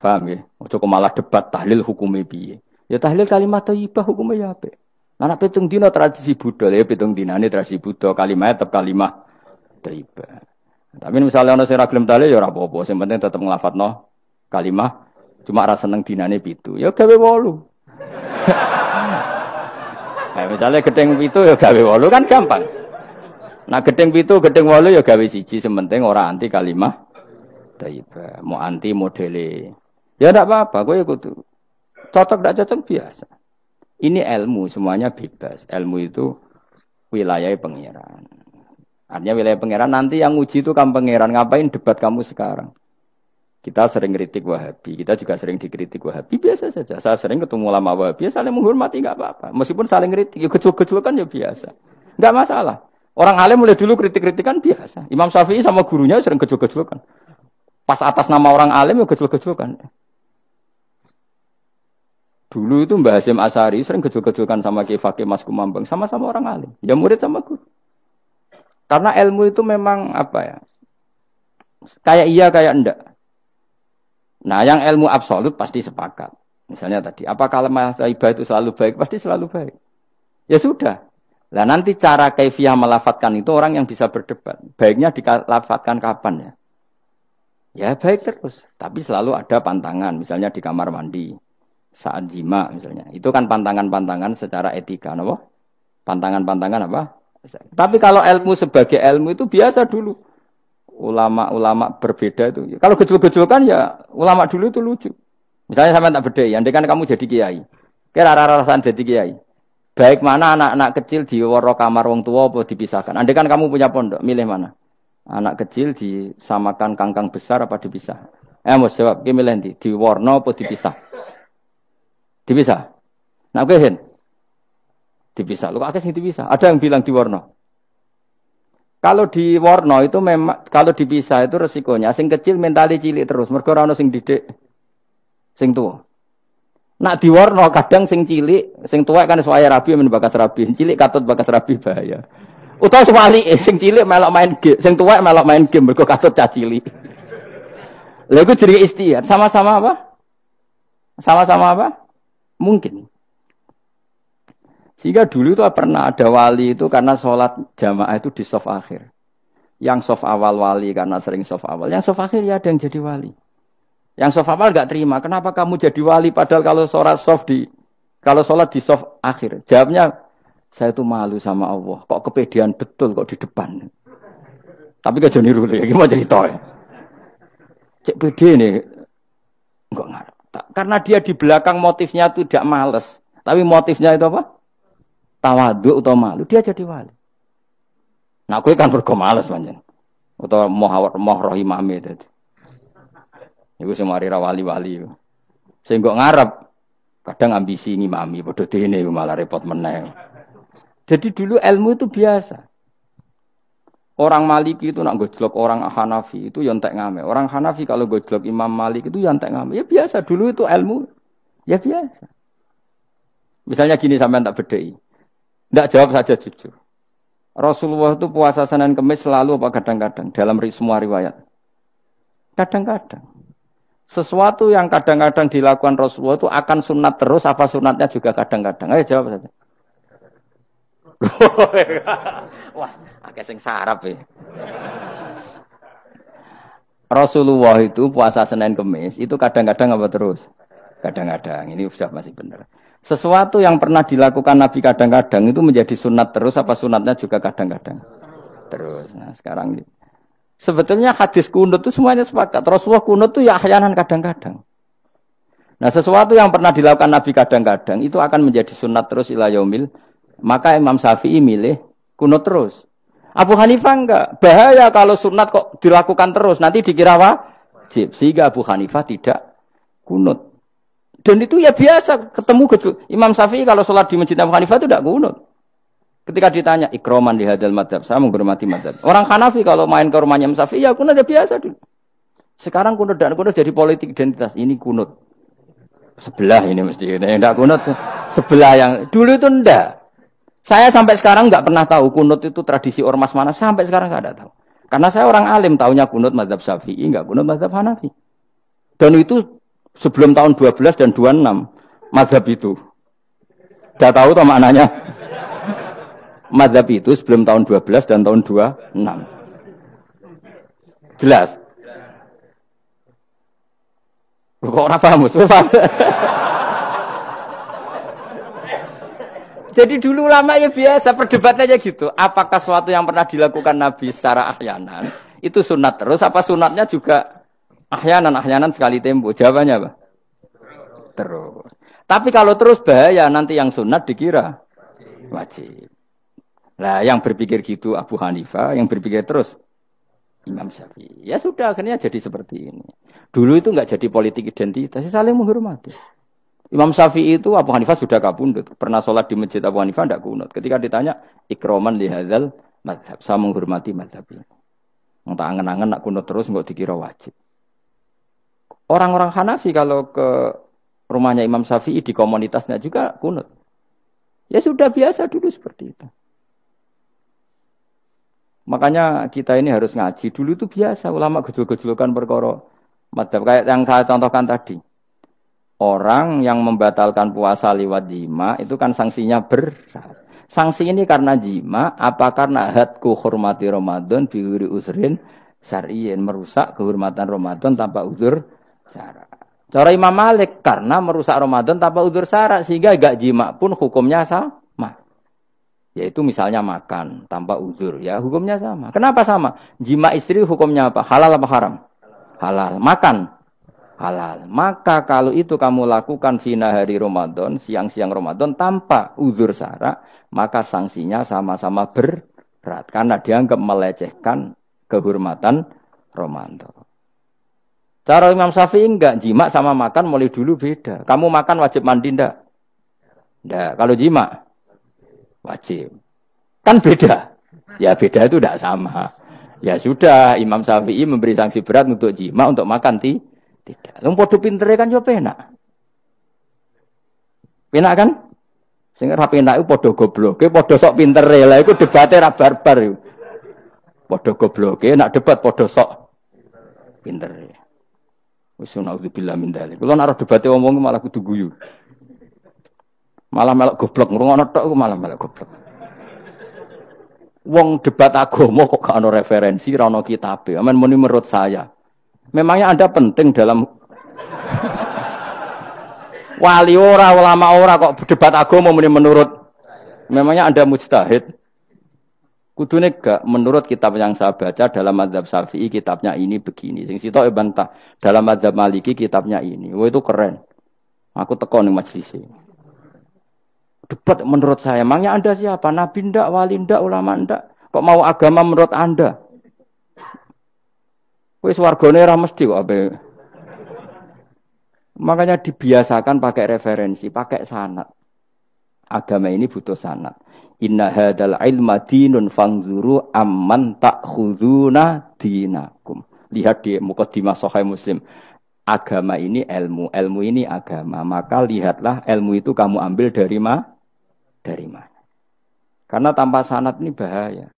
Paham ya? Ojo kok malah debat tahlil hukumnya piye. Ya tahlil kalimat thayyibah hukumnya ya apik. Anak pitung dina tradisi Buddha, ya pitung dinane tradisi Buddha, kalimat tetap kalimat thayyibah. Tapi misalnya ana sing ra gelem tahlil ya ora apa-apa, sing penting tetep nglafadzno kalimat. Cuma ra seneng dinane 7. Ya gawe 8. Nah, misalnya gedeng 7 ya gawe 8 kan gampang. Nah gedeng 7, gedeng 8 ya gawe 1, sementing ora anti kalimat thayyibah, mau anti modele. Ya ndak apa-apa, kowe kudu cocok ndak cocok biasa. Ini ilmu, semuanya bebas. Ilmu itu wilayah pangeran. Artinya wilayah pangeran, nanti yang uji itu kamu pangeran. Ngapain debat kamu sekarang? Kita sering kritik Wahabi, kita juga sering dikritik Wahabi, biasa saja. Saya sering ketemu ulama Wahabi, saling menghormati nggak apa-apa. Meskipun saling kritik, ya gejol-gejol kan ya biasa. Nggak masalah. Orang alim mulai dulu kritik-kritikan biasa. Imam Syafi'i sama gurunya sering gejol-gejolkan. Pas atas nama orang alim ya gejol-gejolkan. Dulu itu Mbah Hasyim Asy'ari sering gejol-gejolkan sama Ki Fakih Mas Kumambang, sama-sama orang alim. Ya murid sama guru. Karena ilmu itu memang apa ya? Kayak iya kayak enggak. Nah, yang ilmu absolut pasti sepakat. Misalnya tadi, apa kalimat thayyibah itu selalu baik? Pasti selalu baik. Ya sudah. Lah nanti cara kaifiyah melafatkan itu orang yang bisa berdebat. Baiknya dilafatkan kapan ya? Ya baik terus. Tapi selalu ada pantangan. Misalnya di kamar mandi. Saat jima misalnya. Itu kan pantangan-pantangan secara etika. Apa? Pantangan-pantangan apa? Tapi kalau ilmu sebagai ilmu itu biasa dulu. Ulama-ulama berbeda itu. Kalau gejol-gejol kan ya ulama dulu itu lucu. Misalnya sama tak beda. Andai kan kamu jadi kiai. Kira rara-rasan jadi kiai. Baik mana anak-anak kecil di waro kamar wong tua apa dipisahkan. Andai kan kamu punya pondok, milih mana? Anak kecil disamakan kangkang besar apa dipisah? Mau jawab, milih nanti di warna apa dipisah? Dipisah. Nah, oke hen. Dipisah. Lu akeh sing dipisah. Ada yang bilang di warna. Kalau di warna itu memang kalau dipisah itu resikonya sing kecil mentali cilik terus. Mergo ora ono sing didik sing tua. Nak diwarno kadang sing cilik, sing tuwek kan suwaya rabi men bakas rabi, cilik katut bakas rabi bahaya. Utawa sebalike sing cilik melok main game, sing tuwek melok main game mergo katut cah cilik. Lha iku jenenge istihad, sama-sama apa? Sama-sama apa? Mungkin. Sehingga dulu itu pernah ada wali itu karena sholat jamaah itu di shaf akhir. Yang shaf awal wali karena sering shaf awal, yang shaf akhir ya ada yang jadi wali. Yang shaf awal enggak terima. Kenapa kamu jadi wali padahal kalau sholat di shaf akhir? Jawabnya, saya itu malu sama Allah. Kok kepedean betul kok di depan. Tapi gak jadi niru ya. Gimana cerita ya? Cek pede nih. Enggak ngarep. Karena dia di belakang motifnya itu tidak males. Tapi motifnya itu apa? Tawadhu atau malu. Dia jadi wali. Nah, aku kan mergo males panjen. Atau moh rohimame tadi. Iku sing mari ra wali-wali. Sing kok ngarep kadang ambisi ngimami padha dene malah repot meneh. Jadi dulu ilmu itu biasa. Orang Maliki itu nak gojlok orang Hanafi itu ya entek ngame. Orang Hanafi kalau gojlok Imam Malik itu ya entek ngame. Ya biasa dulu itu ilmu. Ya biasa. Misalnya gini sampean tak bedhei. Ndak jawab saja jujur. Rasulullah itu puasa Senin Kamis selalu apa kadang-kadang dalam semua riwayat. Kadang-kadang. Sesuatu yang kadang-kadang dilakukan Rasulullah itu akan sunat terus, apa sunatnya juga kadang-kadang. Ayo jawab saja. Wah, agak sing sarap ya. Rasulullah itu puasa Senin Kamis itu kadang-kadang apa terus? Kadang-kadang. Ini sudah masih benar. Sesuatu yang pernah dilakukan Nabi kadang-kadang itu menjadi sunat terus, apa sunatnya juga kadang-kadang? Terus. Nah, sekarang ini. Sebetulnya hadis kunut itu semuanya sepakat. Rasulullah kunut itu ya ahyanan kadang-kadang. Nah sesuatu yang pernah dilakukan Nabi kadang-kadang itu akan menjadi sunat terus ila yaumil. Maka Imam Syafi'i milih kunut terus. Abu Hanifah enggak. Bahaya kalau sunat kok dilakukan terus. Nanti dikira wajib. Sehingga Abu Hanifah tidak kunut. Dan itu ya biasa ketemu Imam Syafi'i kalau sholat di masjid Abu Hanifah itu tidak kunut. Ketika ditanya ikroman di hadal madhab, saya menghormati madhab. Orang Hanafi kalau main ke rumahnya Imam Syafi'i, ya kunut ya biasa dulu. Sekarang kunut dan kunut jadi politik identitas. Ini kunut sebelah ini mesti. Tidak kunut sebelah yang dulu itu enggak. Saya sampai sekarang nggak pernah tahu kunut itu tradisi ormas mana. Sampai sekarang nggak ada tahu. Karena saya orang alim, tahunya kunut madhab Syafi'i, nggak kunut madhab Hanafi. Dan itu sebelum tahun 12 dan 26 mazhab itu. Udah tahu toh maknanya? Mazhab itu sebelum tahun 12 dan tahun 26. Jelas? Kok ora paham, paham? Jadi dulu ulama ya biasa, perdebatannya gitu. Apakah sesuatu yang pernah dilakukan Nabi secara ahyanan, itu sunat terus, apa sunatnya juga ahyanan sekali tempo? Jawabannya apa? Terus. Tapi kalau terus bahaya, nanti yang sunat dikira wajib. Nah, yang berpikir gitu Abu Hanifah, yang berpikir terus Imam Syafi'i. Ya sudah, akhirnya jadi seperti ini. Dulu itu nggak jadi politik identitas, saling menghormati. Imam Syafi'i itu Abu Hanifah sudah kabundut. Pernah sholat di masjid Abu Hanifah tidak kunut. Ketika ditanya, ikroman lihadzal madhab. Saya menghormati madhab ini. Entah angen-angen nak kunut terus nggak dikira wajib. Orang-orang Hanafi kalau ke rumahnya Imam Syafi'i di komunitasnya juga kunut. Ya sudah biasa dulu seperti itu. Makanya kita ini harus ngaji. Dulu itu biasa ulama gejol-gejolkan perkara madhab. Kayak yang saya contohkan tadi. Orang yang membatalkan puasa lewat jima itu kan sanksinya berat. Sanksi ini karena jima, apa karena hadku hormati Ramadan biwiri uzrin syar'iyyin, merusak kehormatan Ramadan tanpa uzur syara'. Cara Imam Malik karena merusak Ramadan tanpa uzur syara' sehingga gak jima pun hukumnya sama. Yaitu misalnya makan tanpa uzur, ya hukumnya sama. Kenapa sama? Jima istri hukumnya apa? Halal apa haram? Halal. Makan halal. Maka kalau itu kamu lakukan fina hari Ramadan, siang-siang Ramadan tanpa uzur syara, maka sanksinya sama-sama berat karena dianggap melecehkan kehormatan Ramadan. Cara Imam Syafi'i enggak, jima sama makan mulai dulu beda. Kamu makan wajib mandi enggak? Enggak. Kalau jima wajib. Kan beda. Ya beda itu enggak sama. Ya sudah, Imam Syafi'i memberi sanksi berat untuk jima, untuk makan tidak. Yang podo pintere kan yo penak. Penak kan? Sing ora penak iku podo gobloke, podo sok pintere. Lah iku debate ra barbar iku. Podo gobloke, nak debat podo sok pintere. Wis naudzubillah min dzalik. Kulo nek debate wong malah kudu guyu. Malah melok goblok, ngrungokno tok iku malah melok goblok. Wong debat agama kok gak ono referensi, ra ono kitabe. Amen muni menurut saya. Memangnya Anda penting dalam wali ora, ulama ora kok debat agama menurut. Memangnya Anda mujtahid? Kudune gak menurut kitab yang saya baca dalam mazhab Syafi'i kitabnya ini begini. Sing sitok bantah dalam mazhab Maliki kitabnya ini. Wah itu keren. Aku teko ning majelis. Debat menurut saya. Memangnya Anda siapa? Nabi ndak, wali ndak, ulama ndak? Kok mau agama menurut Anda? Wis wargane ora mesti kok ape. Makanya dibiasakan pakai referensi, pakai sanad. Agama ini butuh sanad. Inna hadzal ilma dinun fanzuru amman ta'khuduna dinakum. Lihat di Muqaddimah Sahih Muslim. Agama ini ilmu, ilmu ini agama. Maka lihatlah ilmu itu kamu ambil dari mana? Karena tanpa sanad ini bahaya.